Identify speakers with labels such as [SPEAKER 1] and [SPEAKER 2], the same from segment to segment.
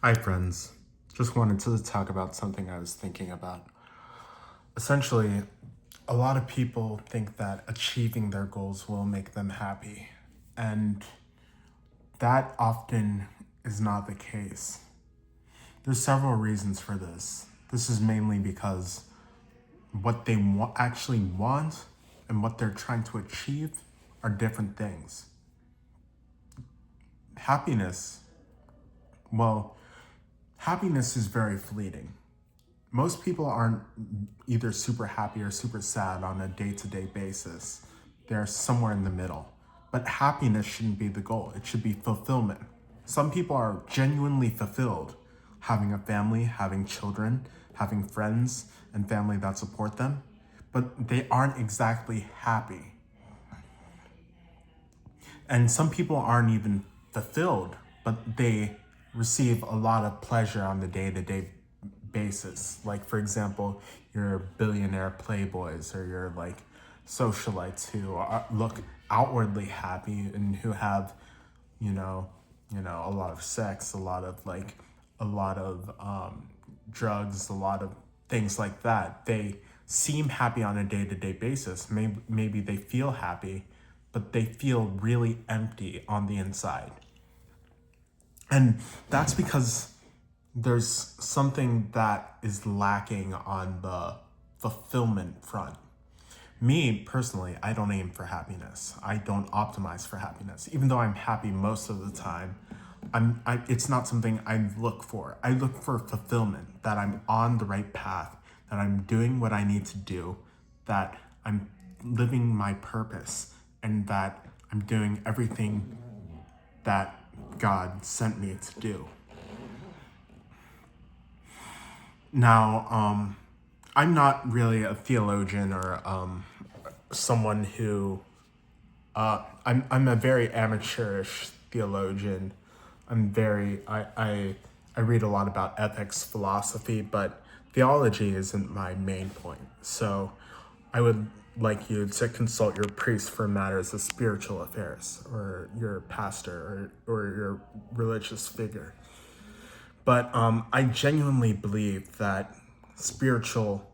[SPEAKER 1] Hi, friends. Just wanted to talk about something I was thinking about. Essentially, a lot of people think that achieving their goals will make them happy, and that often is not the case. There's several reasons for this. This is mainly because what they actually want and what they're trying to achieve are different things. Happiness, well, happiness is very fleeting. Most people aren't either super happy or super sad on a day-to-day basis. They're somewhere in the middle. But happiness shouldn't be the goal. It should be fulfillment. Some people are genuinely fulfilled, having a family, having children, having friends and family that support them, but they aren't exactly happy. And some people aren't even fulfilled, but they receive a lot of pleasure on the day-to-day basis. Like, for example, your billionaire playboys or your socialites who look outwardly happy and who have, a lot of sex, a lot of drugs, a lot of things like that. They seem happy on a day-to-day basis. Maybe they feel happy, but they feel really empty on the inside. And that's because there's something that is lacking on the fulfillment front. Me, personally, I don't aim for happiness. I don't optimize for happiness. Even though I'm happy most of the time, it's not something I look for. I look for fulfillment, that I'm on the right path, that I'm doing what I need to do, that I'm living my purpose, and that I'm doing everything that God sent me to do. Now, I'm not really a theologian or someone who I'm a very amateurish theologian. I read a lot about ethics, philosophy, but theology isn't my main point. So I would like you to consult your priest for matters of spiritual affairs, or your pastor, or your religious figure. But I genuinely believe that spiritual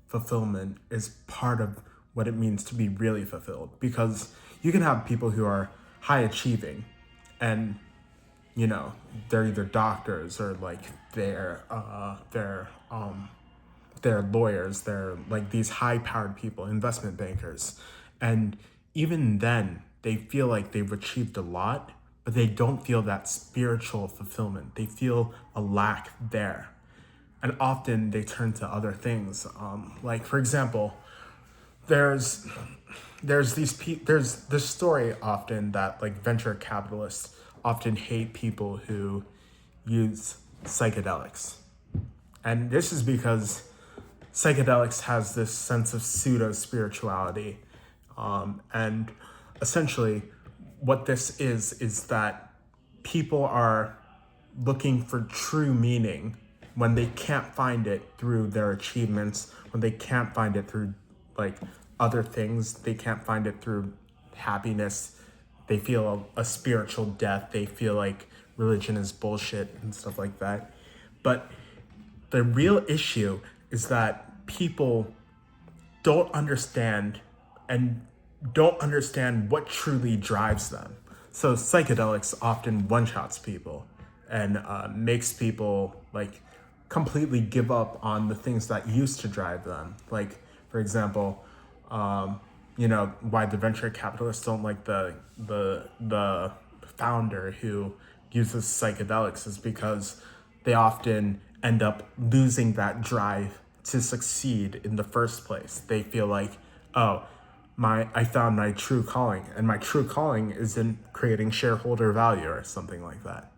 [SPEAKER 1] fulfillment is part of what it means to be really fulfilled. Because you can have people who are high achieving and, they're either doctors or they're lawyers, they're like these high powered people, investment bankers. And even then, they feel like they've achieved a lot, but they don't feel that spiritual fulfillment. They feel a lack there. And often they turn to other things. Like, for example, there's there's this story often that venture capitalists often hate people who use psychedelics. And this is because psychedelics has this sense of pseudo spirituality, and essentially what this is that people are looking for true meaning when they can't find it through their achievements, when they can't find it through other things, they can't find it through happiness. They feel a spiritual death. They feel like religion is bullshit and stuff like that. But the real issue is that people don't understand and don't understand what truly drives them. So psychedelics often one-shots people and makes people completely give up on the things that used to drive them. Like, for example, why the venture capitalists don't like the founder who uses psychedelics is because they often end up losing that drive to succeed in the first place. They feel like, oh, I found my true calling, and my true calling is in creating shareholder value or something like that.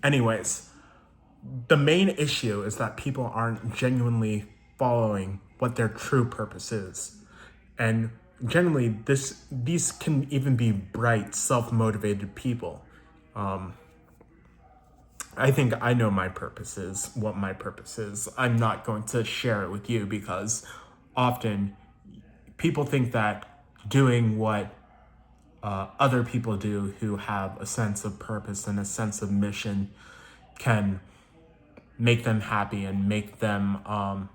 [SPEAKER 1] Anyways, the main issue is that people aren't genuinely following what their true purpose is. And generally, these can even be bright, self-motivated people. I think I know my purpose is, what my purpose is. I'm not going to share it with you because often people think that doing what other people do who have a sense of purpose and a sense of mission can make them happy and make them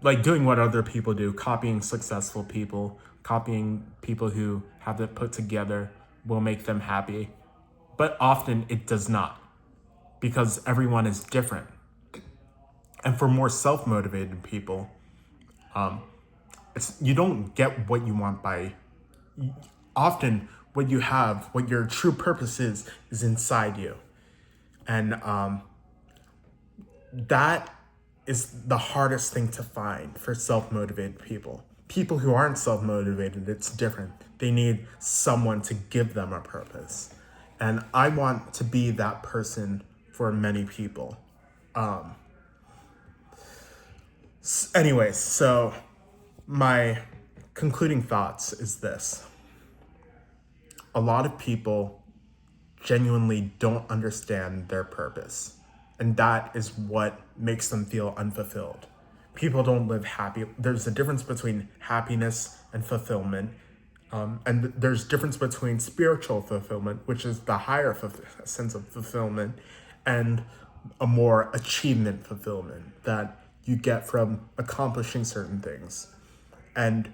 [SPEAKER 1] like doing what other people do, copying successful people, copying people who have it put together will make them happy. But often it does not, because everyone is different. And for more self-motivated people, you don't get what you want by often what you have, what your true purpose is inside you. And that is the hardest thing to find for self-motivated people. People who aren't self-motivated, it's different. They need someone to give them a purpose. And I want to be that person for many people. Anyways, so my concluding thoughts is this. A lot of people genuinely don't understand their purpose. And that is what makes them feel unfulfilled. People don't live happy. There's a difference between happiness and fulfillment. And there's difference between spiritual fulfillment, which is the higher sense of fulfillment, and a more achievement fulfillment that you get from accomplishing certain things. And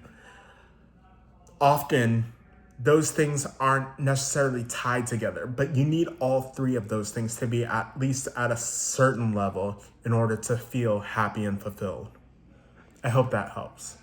[SPEAKER 1] often those things aren't necessarily tied together, but you need all three of those things to be at least at a certain level in order to feel happy and fulfilled. I hope that helps.